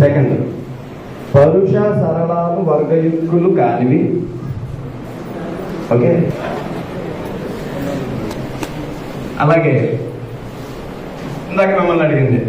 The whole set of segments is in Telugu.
సెకండ్, పరుష సరళాలు వర్గయుక్కులు కానివి. ఓకే, అలాగే ఇందాక మిమ్మల్ని అడిగింది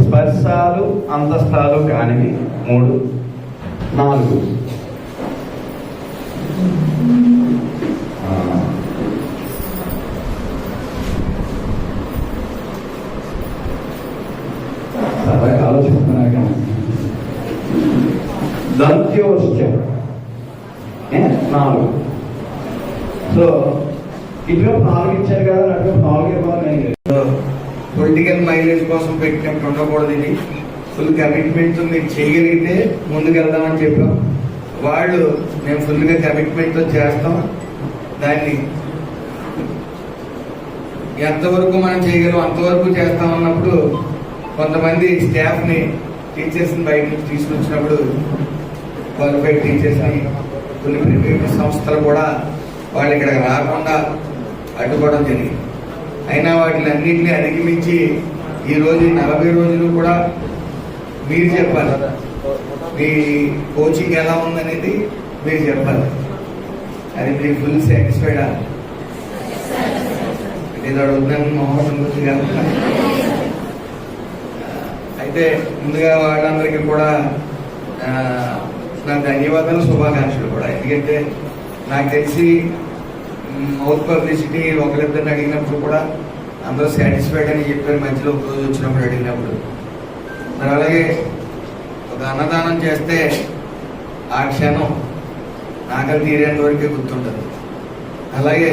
స్పర్శాలు అంతస్తాలు కానివి 3, 4. ఆలోచిస్తున్నాక దంత్యోశ్చం 4. సో ఇటువైపు 4 ఇచ్చారు కదా, అటువైపు 4 ఇవ్వాలి. పొలిటికల్ మైలేజ్ కోసం పెట్టినట్టు ఉండకూడదు. ఇది ఫుల్ కమిట్మెంట్ మీరు చేయగలిగితే ముందుకెళ్దామని చెప్పాం. వాళ్ళు మేము ఫుల్గా కమిట్మెంట్తో చేస్తాం. దాన్ని ఎంతవరకు మనం చేయగలం అంతవరకు చేస్తామన్నప్పుడు కొంతమంది స్టాఫ్ని టీచర్స్ని బయట నుంచి తీసుకొచ్చినప్పుడు క్వాలిఫైడ్ టీచర్స్ని కొన్ని ప్రైవేట్ సంస్థలు కూడా వాళ్ళు ఇక్కడికి రాకుండా అడ్డుకోవడం జరిగింది. అయినా వాటిని అన్నింటినీ అధిగమించి ఈరోజు 40 రోజులు కూడా మీరు చెప్పాలి. మీ కోచింగ్ ఎలా ఉందనేది మీరు చెప్పాలి. అది మీరు ఫుల్ సాటిస్ఫైడా? ఇది అడుగుతున్నాను మహోత్సవం గారు. అయితే ముందుగా వాళ్ళందరికీ కూడా నాకు ధన్యవాదాలు, శుభాకాంక్షలు కూడా. ఎందుకంటే నాకు తెలిసి మౌత్ పబ్లిసిటీ ఒకరిద్దరిని అడిగినప్పుడు కూడా అందరూ సాటిస్ఫైడ్ అని చెప్పారు. మధ్యలో ఒక రోజు వచ్చినప్పుడు అడిగినప్పుడు మరి అలాగే ఒక అన్నదానం చేస్తే ఆ క్షణం ఆకలి తీరేంత వరకే గుర్తుంటుంది. అలాగే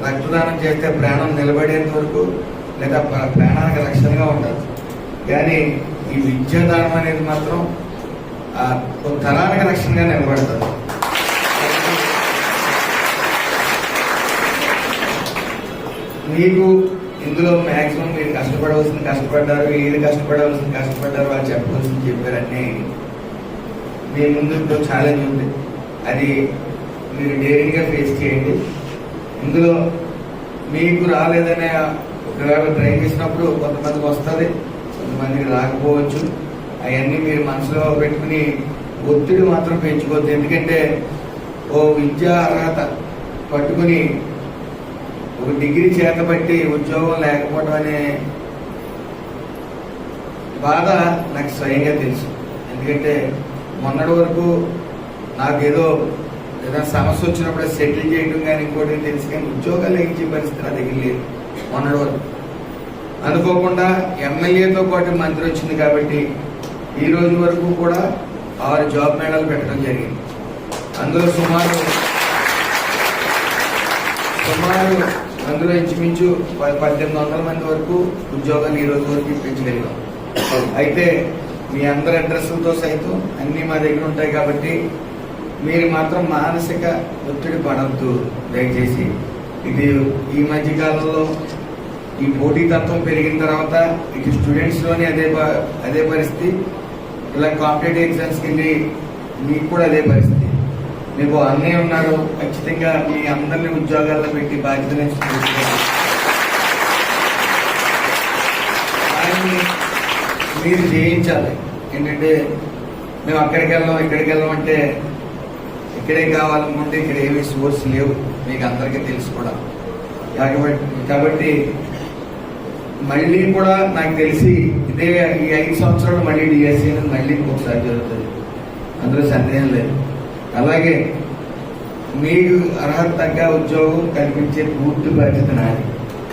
రక్తదానం చేస్తే ప్రాణం నిలబడేంత వరకు లేదా ప్రాణానికి రక్షణగా ఉంటుంది. కానీ ఈ విద్యాదానం అనేది మాత్రం ఒక తరానికి రక్షణగా నిలబడుతుంది. మీకు ఇందులో మ్యాక్సిమం మీరు కష్టపడారు, ఏది కష్టపడారు వాళ్ళు చెప్పవలసింది చెప్పారని మీ ముందు ఛాలెంజ్ ఉంది. అది మీరు డైరీగా ఫేస్ చేయండి. ఇందులో మీకు రాలేదనే ఒకవేళ ట్రై చేసినప్పుడు కొంతమందికి వస్తుంది, కొంతమందికి రాకపోవచ్చు. అవన్నీ మీరు మనసులో పెట్టుకుని ఒత్తిడి మాత్రం పెంచుకోవద్దు. ఎందుకంటే ఓ విద్యా అర్హత పట్టుకుని ఒక డిగ్రీ చేతబట్టి ఉద్యోగం లేకపోవడం అనే బాధ నాకు స్వయంగా తెలుసు. ఎందుకంటే మొన్నటి వరకు నాకేదో ఏదైనా సమస్య వచ్చినప్పుడు సెటిల్ చేయడం కానీ ఇంకోటి తెలుసు, కానీ ఉద్యోగాలు ఇచ్చే పరిస్థితి నా దగ్గర లేదు మొన్నటి వరకు. అనుకోకుండా ఎమ్మెల్యేతో పాటు మంత్రి వచ్చింది కాబట్టి ఈ రోజు వరకు కూడా 6 జాబ్ మేళాలు పెట్టడం జరిగింది. అందులో సుమారు అందులో ఇంచుమించు 1800 మంది వరకు ఉద్యోగాలు ఈ రోజు వరకు ఇప్పించగలిగాం. అయితే మీ అందరి అడ్రస్లతో సైతం అన్నీ మా దగ్గర ఉంటాయి కాబట్టి మీరు మాత్రం మానసిక ఒత్తిడి పడద్దు దయచేసి. ఇది ఈ మధ్య కాలంలో ఈ పోటీతత్వం పెరిగిన తర్వాత ఇటు స్టూడెంట్స్లోనే అదే పరిస్థితి. ఇలా కాంపిటేటివ్ ఎగ్జామ్స్కి వెళ్ళి మీకు కూడా అదే పరిస్థితి. మీకు అన్నయ్య ఉన్నారు, ఖచ్చితంగా మీ అందరినీ ఉద్యోగాల్లో పెట్టి బాధ్యతని మీరు జయించాలి. ఏంటంటే మేము అక్కడికి వెళ్ళాం అంటే ఇక్కడే కావాలనుకుంటే ఇక్కడ ఏమీ సోర్స్ లేవు, మీకు అందరికీ తెలుసు కూడా. కాబట్టి మళ్ళీ కూడా నాకు తెలిసి ఇదే ఈ 5 సంవత్సరాలు మళ్ళీ డిఎస్సీ అనేది మళ్ళీ ఇంకొకసారి జరుగుతుంది, అందులో సందేహం లేదు. అలాగే మీకు అర్హత తగ్గ ఉద్యోగం కల్పించే పూర్తి బాధ్యత నాది.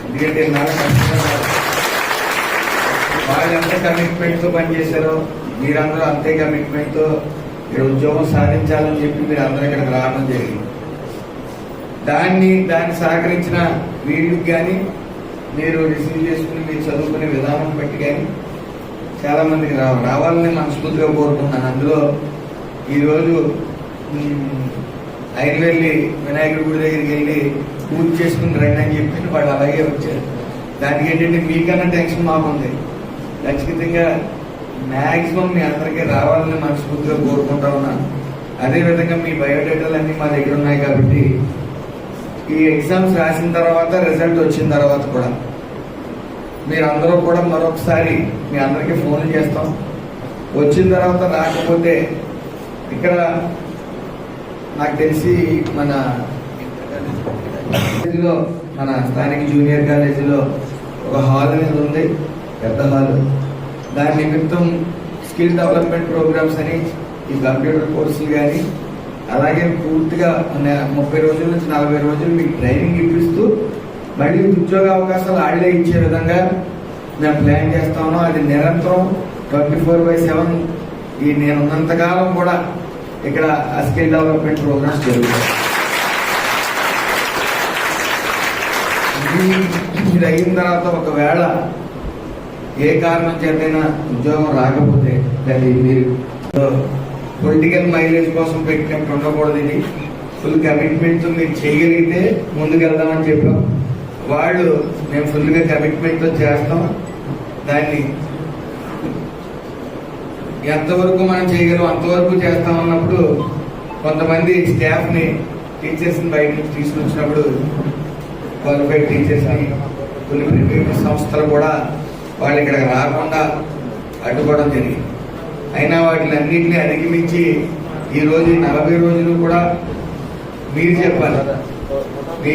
ఎందుకంటే వాళ్ళు ఎంత కమిట్మెంట్తో పనిచేశారో మీరందరూ అంతే కమిట్మెంట్తో ఇక్కడ ఉద్యోగం సాధించాలని చెప్పి మీరు అందరూ ఇక్కడికి రావడం జరిగింది. దాన్ని సహకరించిన వీళ్ళకి కానీ మీరు రిసీవ్ చేసుకుని మీరు చదువుకునే విధానం బట్టి కానీ చాలా మందికి రావాలని మనస్ఫూర్తిగా కోరుకుంటున్నాను. అందులో ఈరోజు ఐర్వెల్లి వినాయకుడి గుడి దగ్గరికి వెళ్ళి పూజ చేసుకుని రండి అని చెప్పి వాళ్ళు అలాగే వచ్చారు. దానికి ఏంటంటే మీకన్నా టెన్షన్ మాకుంది. ఖచ్చితంగా మ్యాక్సిమం మీ అందరికీ రావాలని మనస్ఫూర్తిగా కోరుకుంటా ఉన్నాను. అదేవిధంగా మీ బయోడేటాలు అన్నీ మా దగ్గర ఉన్నాయి కాబట్టి ఈ ఎగ్జామ్స్ రాసిన తర్వాత రిజల్ట్ వచ్చిన తర్వాత కూడా మీరందరూ కూడా మరొకసారి మీ అందరికీ ఫోన్లు చేస్తాం. వచ్చిన తర్వాత రాకపోతే ఇక్కడ నాకు తెలిసి మన కాలేజీలో మన స్థానిక జూనియర్ కాలేజీలో ఒక హాల్ అనేది ఉంది, పెద్ద హాల్. దాని నిమిత్తం స్కిల్ డెవలప్మెంట్ ప్రోగ్రామ్స్ అని ఈ కంప్యూటర్ కోర్సులు కానీ అలాగే పూర్తిగా 30 రోజుల నుంచి 40 రోజులు మీకు ట్రైనింగ్ ఇప్పిస్తూ మళ్ళీ ఉద్యోగ అవకాశాలు ఆళ్లే ఇచ్చే విధంగా మేము ప్లాన్ చేస్తా ఉన్నాం. అది నిరంతరం 24/7 ఈ నేను ఉన్నంతకాలం కూడా ఇక్కడ ఆ స్కిల్ డెవలప్మెంట్ ప్రోగ్రామ్స్ జరుగుతాయి. ఇది అయిన తర్వాత ఒకవేళ ఏ కారణం చేతైనా ఉద్యోగం రాకపోతే అది మీరు పొలిటికల్ మైలేజ్ కోసం పెట్టినట్టు ఉండకూడదు. ఇది ఫుల్ కమిట్మెంట్తో మీరు చేయగలిగితే ముందుకెళ్దామని చెప్పాం. వాళ్ళు మేము ఫుల్గా కమిట్మెంట్తో చేస్తాం. దాన్ని ఎంతవరకు మనం చేయగలం అంతవరకు చేస్తామన్నప్పుడు కొంతమంది స్టాఫ్ని టీచర్స్ని బయట నుంచి తీసుకొచ్చినప్పుడు క్వాలిఫైడ్ టీచర్స్ని కొన్ని ప్రైవేట్ సంస్థలు కూడా వాళ్ళు ఇక్కడికి రాకుండా అడ్డుకోవడం జరిగింది. అయినా వాటిని అన్నింటినీ అధిగమించి ఈరోజు 40 రోజులు కూడా మీరు చెప్పాలి, మీ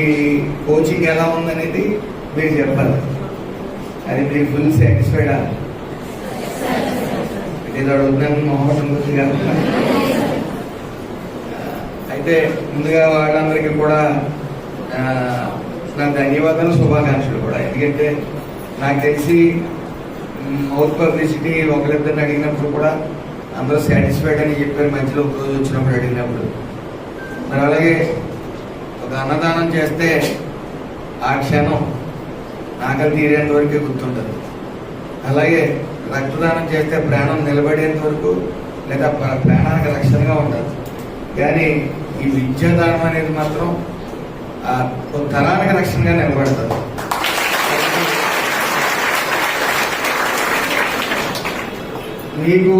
కోచింగ్ ఎలా ఉందనేది మీరు చెప్పాలి. అది మీరు ఫుల్ సాటిస్ఫైడా? ఇది అడుగుతున్నాను మొహమ్మద్ గుర్తుగా. అయితే ముందుగా వాళ్ళందరికీ కూడా నా ధన్యవాదాలు, శుభాకాంక్షలు కూడా. ఎందుకంటే నాకు తెలిసి మౌత్ పబ్లిసిటీ ఒకరిద్దరిని అడిగినప్పుడు కూడా అందరూ సాటిస్ఫైడ్ అని చెప్పారు. మధ్యలో ఒక రోజు వచ్చినప్పుడు అడిగినప్పుడు మరి అలాగే ఒక అన్నదానం చేస్తే ఆ క్షణం ఆకలి తీరేంత వరకే గుర్తుంటుంది. అలాగే రక్తదానం చేస్తే ప్రాణం నిలబడేంత వరకు లేదా ప్రాణానికి రక్షణగా ఉంటుంది. కానీ ఈ విద్యాదానం అనేది మాత్రం ఒక తరానికి రక్షణగా నిలబడుతుంది. మీకు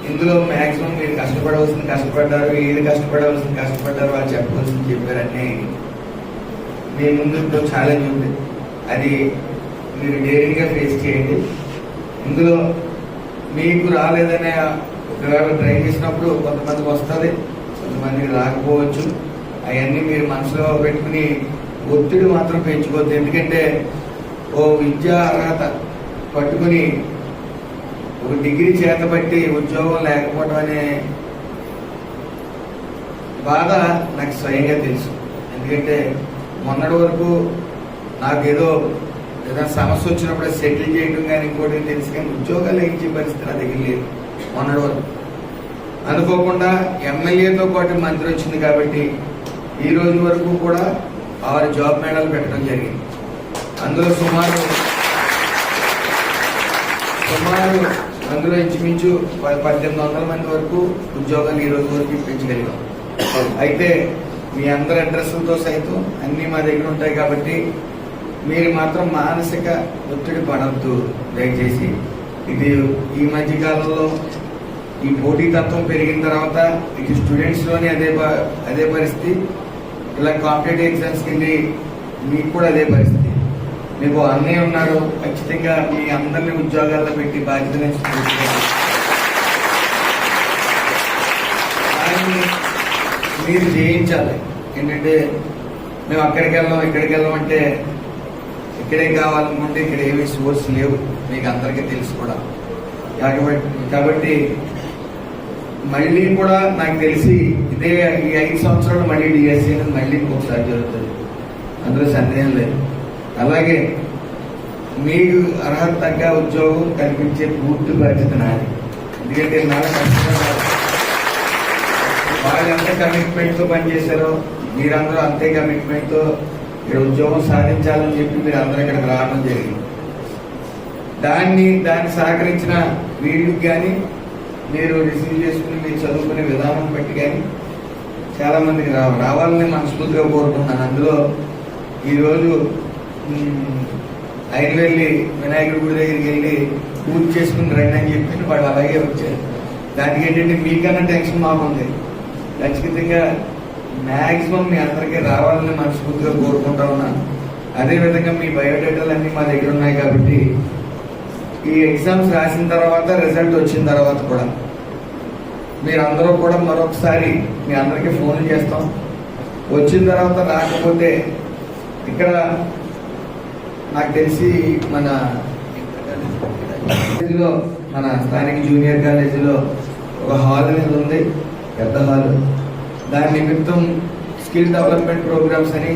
ఇందులో మ్యాక్సిమం మీరు కష్టపడారు, ఏది కష్టపడ్డారు వాళ్ళు చెప్పవలసింది చెప్పారని మీ ముందు ఇప్పుడు ఛాలెంజ్ ఉంది. అది మీరు డైరీగా ఫేస్ చేయండి. ఇందులో మీకు రాలేదనే ఒకవేళ ట్రై చేసినప్పుడు కొంతమందికి వస్తుంది, కొంతమందికి రాకపోవచ్చు. అవన్నీ మీరు మనసులో పెట్టుకుని ఒత్తిడి మాత్రం పెంచుకోవద్దు. ఎందుకంటే ఓ విద్యా అర్హత పట్టుకుని ఒక డిగ్రీ చేతబట్టి ఉద్యోగం లేకపోవడం అనే బాధ నాకు స్వయంగా తెలుసు. ఎందుకంటే మొన్నటి వరకు నాకు ఏదైనా సమస్య వచ్చినప్పుడు సెటిల్ చేయడం కానీ ఇంకోటి తెలుసు, కానీ ఉద్యోగాలు ఇచ్చే పరిస్థితి నా దగ్గర లేదు. మొన్నటి వరకు అనుకోకుండా ఎమ్మెల్యేతో పాటు మంత్రి వచ్చింది కాబట్టి ఈ రోజు వరకు కూడా 6 జాబ్ మేళాలు పెట్టడం జరిగింది. అందులో సుమారు అందులో ఇంచుమించు 1800 మంది వరకు ఉద్యోగాలు ఈ రోజు వరకు ఇప్పించగలిగాం. అయితే మీ అందరి అడ్రస్లతో సైతం అన్నీ మా దగ్గర ఉంటాయి కాబట్టి మీరు మాత్రం మానసిక ఒత్తిడి పడద్దు దయచేసి. ఇది ఈ మధ్య కాలంలో ఈ పోటీతత్వం పెరిగిన తర్వాత ఇటు స్టూడెంట్స్లోని అదే పరిస్థితి, ఇలా కాంపిటేటివ్ ఎగ్జామ్స్కి వెళ్ళి మీకు కూడా అదే పరిస్థితి. మీకు అన్నయ్య ఉన్నారు, ఖచ్చితంగా మీ అందరినీ ఉద్యోగాల్లో పెట్టి బాధ్యతని మీరు జయించాలి. ఏంటంటే మేము అక్కడికి వెళ్ళాం అంటే ఇక్కడే కావాలనుకుంటే ఇక్కడ ఏమి సోర్స్ లేవు, మీకు అందరికీ తెలుసు కూడా. కాబట్టి మళ్ళీ కూడా నాకు తెలిసి ఇదే ఈ 5 సంవత్సరాలు మళ్ళీ డిఎస్సీ అనేది మళ్ళీ ఇంకొకసారి జరుగుతుంది, అందులో సందేహం లేదు. అలాగే మీకు అర్హత తగ్గ ఉద్యోగం కల్పించే పూర్తి బాధ్యత నాది. ఎందుకంటే వాళ్ళు ఎంత కమిట్మెంట్తో పనిచేశారో మీరందరూ అంతే కమిట్మెంట్తో ఇక్కడ ఉద్యోగం సాధించాలని చెప్పి మీరు అందరూ ఇక్కడికి రావడం జరిగింది. దాన్ని సహకరించిన వీళ్ళకి కానీ మీరు రిసీవ్ చేసుకుని మీరు చదువుకునే విధానం బట్టి కానీ చాలా మందికి రావాలని మనస్ఫూర్తిగా కోరుకుంటున్నాను. అందులో ఈరోజు ఆయన వెళ్ళి వినాయకుడి గుడి దగ్గరికి వెళ్ళి పూజ చేసుకుని రండి అని చెప్పి వాడు అలాగే వచ్చారు. దానికి ఏంటంటే మీకన్నా టెన్షన్ మాకుంది. ఖచ్చితంగా మ్యాక్సిమం మీ అందరికీ రావాలని మనస్ఫూర్తిగా కోరుకుంటా ఉన్నాను. అదేవిధంగా మీ బయోడేటాలు అన్నీ మా దగ్గర ఉన్నాయి కాబట్టి ఈ ఎగ్జామ్స్ రాసిన తర్వాత రిజల్ట్ వచ్చిన తర్వాత కూడా మీరందరూ కూడా మరొకసారి మీ అందరికీ ఫోన్ చేస్తాం. వచ్చిన తర్వాత రాకపోతే ఇక్కడ నాకు తెలిసి మన కాలేజీలో మన స్థానిక జూనియర్ కాలేజీలో ఒక హాల్ అనేది ఉంది, పెద్ద హాల్. దాని నిమిత్తం స్కిల్ డెవలప్మెంట్ ప్రోగ్రామ్స్ అని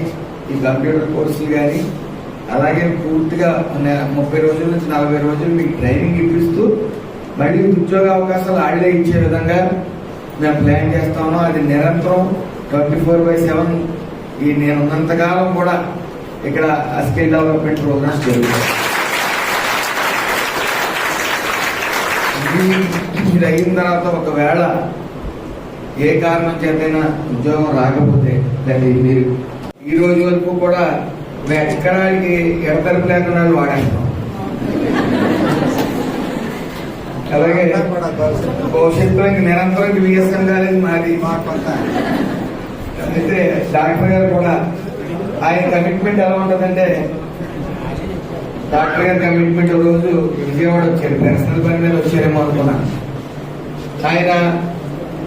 ఈ కంప్యూటర్ కోర్సులు కానీ అలాగే పూర్తిగా 30 రోజుల నుంచి 40 రోజులు మీకు ట్రైనింగ్ ఇప్పిస్తూ మళ్ళీ ఉద్యోగ అవకాశాలు ఆడిలో ఇచ్చే విధంగా మేము ప్లాన్ చేస్తా ఉన్నాం. అది నిరంతరం 24/7 ఈ నేను ఉన్నంతకాలం కూడా ఇక్కడ స్కిల్ డెవలప్మెంట్ ప్రోగ్రామ్స్ జరుగుతాయి. ఇది అయిన తర్వాత ఒకవేళ ఏ కారణం చేతైనా ఉద్యోగం రాకపోతే మీరు ఈ రోజు వరకు కూడా ఎక్కడానికి ఎడతెరపు లేకుండా వాడేస్తాం. అలాగే భవిష్యత్తులో నిరంతరం విఎస్ఎం కాలేజ్ మాది. అయితే డాక్టర్ గారు కూడా ఆయన కమిట్మెంట్ ఎలా ఉంటుందంటే, డాక్టర్ గారి కమిట్మెంట్ రోజు విజయవాడ వచ్చారు, పర్సనల్ పని మీద వచ్చారేమో అనుకున్నా. ఆయన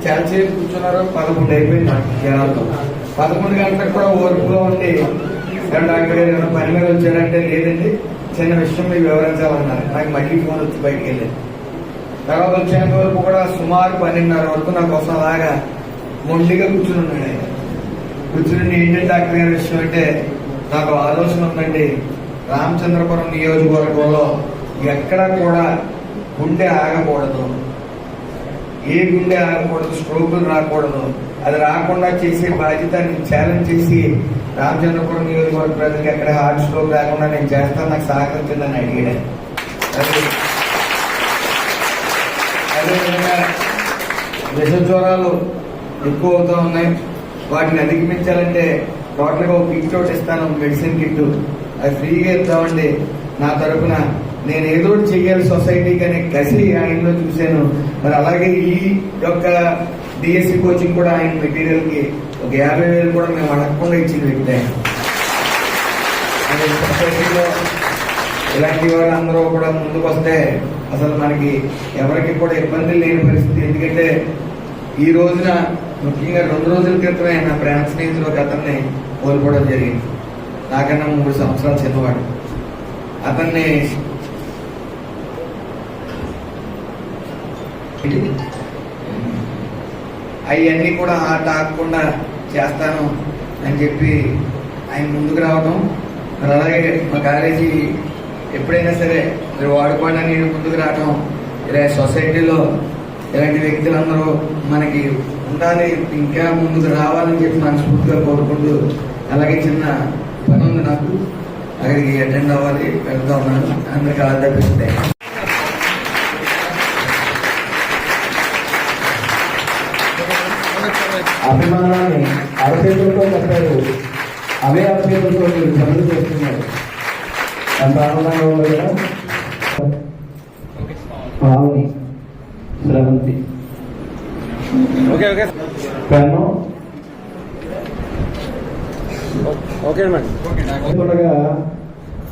చాలాసేపు కూర్చున్నారు, 11 అయిపోయింది జనాలతో. 11 గంటలకు కూడా ఓర్పులో ఉండి డాక్టర్ గారు ఏమైనా పని మీద వచ్చారంటే లేదండి చిన్న విషయం మీకు వివరించాలన్నారు. నాకు మళ్ళీ ఫోన్ వచ్చి బయటికి వెళ్ళాను. తర్వాత వచ్చేంత వరకు కూడా సుమారు 12:30 వరకు నా కోసం అలాగా మొండిగా కూర్చుని ఉన్నాడు. ఆయన కూర్చుని ఏంటంటే డాక్టర్ గారి విషయం అంటే, నాకు ఆలోచన ఉందండి, రామచంద్రపురం నియోజకవర్గంలో ఎక్కడా కూడా గుండె ఆగకూడదు, ఏ గుండె ఆగకూడదు, స్ట్రోకులు రాకూడదు. అది రాకుండా చేసే బాధ్యత నేను ఛాలెంజ్ చేసి రామచంద్రపురం నియోజకవర్గ ప్రజలకు ఎక్కడ హార్ట్ స్ట్రోక్ రాకుండా నేను చేస్తాను, నాకు సహకరించిందని అడిగాడు. అదేవిధంగా విష జ్వరాలు ఎక్కువ అవుతూ ఉన్నాయి, వాటిని అధిగమించాలంటే టోటల్గా ఒక కిట్ ఒకటి ఇస్తాను, మెడిసిన్ కిట్. అది ఫ్రీగా ఇద్దామండి. నా తరఫున నేను ఏదో చెయ్యాలి సొసైటీకి అనే కసి ఆయనలో చూశాను. మరి అలాగే ఈ యొక్క డిఎస్సి కోచింగ్ కూడా ఆయన మెటీరియల్ కి ఒక 50,000 కూడా మేము అడగకుండా ఇచ్చిన వ్యక్తి ఆయన. సొసైటీలో ఇలాంటి వాళ్ళందరూ కూడా ముందుకు వస్తే అసలు మనకి ఎవరికి కూడా ఇబ్బంది లేని పరిస్థితి. ఎందుకంటే ఈ రోజున ముఖ్యంగా 2 రోజుల క్రితమే నా ప్రాణ స్నేహితులు ఒక అతన్ని కోల్పోవడం జరిగింది. నాకన్నా 3 సంవత్సరాలు చిన్నవాడు. అతన్ని అవన్నీ కూడా ఆట ఆగకుండా చేస్తాను అని చెప్పి ఆయన ముందుకు రావడం. మరి అలాగే మా కాలేజీ ఎప్పుడైనా సరే మీరు వాడుకోండి అని నేను ముందుకు రావడం, ఇలా సొసైటీలో ఇలాంటి వ్యక్తులందరూ మనకి ఉండాలి, ఇంకా ముందుకు రావాలని చెప్పి మనస్ఫూర్తిగా కోరుకుంటూ, అలాగే చిన్న పని ఉంది నాకు, అక్కడికి అటెండ్ అవ్వాలి, వెళ్తా ఉన్నాను. అందరికీ ఆల్ ది బెస్ట్. అభిమానాన్ని అరచేతులతో చెప్పారు, అవే అరచేతులతో మీరు పనులు చేస్తున్నారు. ఎంత ఆనందంగా ఉంది కదా. పావని, స్రవంతి, పెన్ను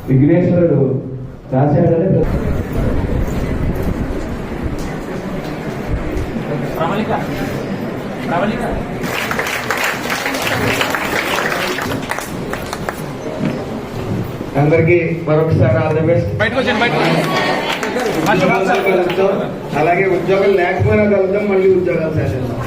విఘ్నేశ్వరుడు రాశాడంటే అందరికీ మరొకసారి ఆల్ ది బెస్ట్. అలాగే ఉద్యోగాలు లేకపోయినా కలుద్దాం, మళ్ళీ ఉద్యోగాలు చేద్దాం.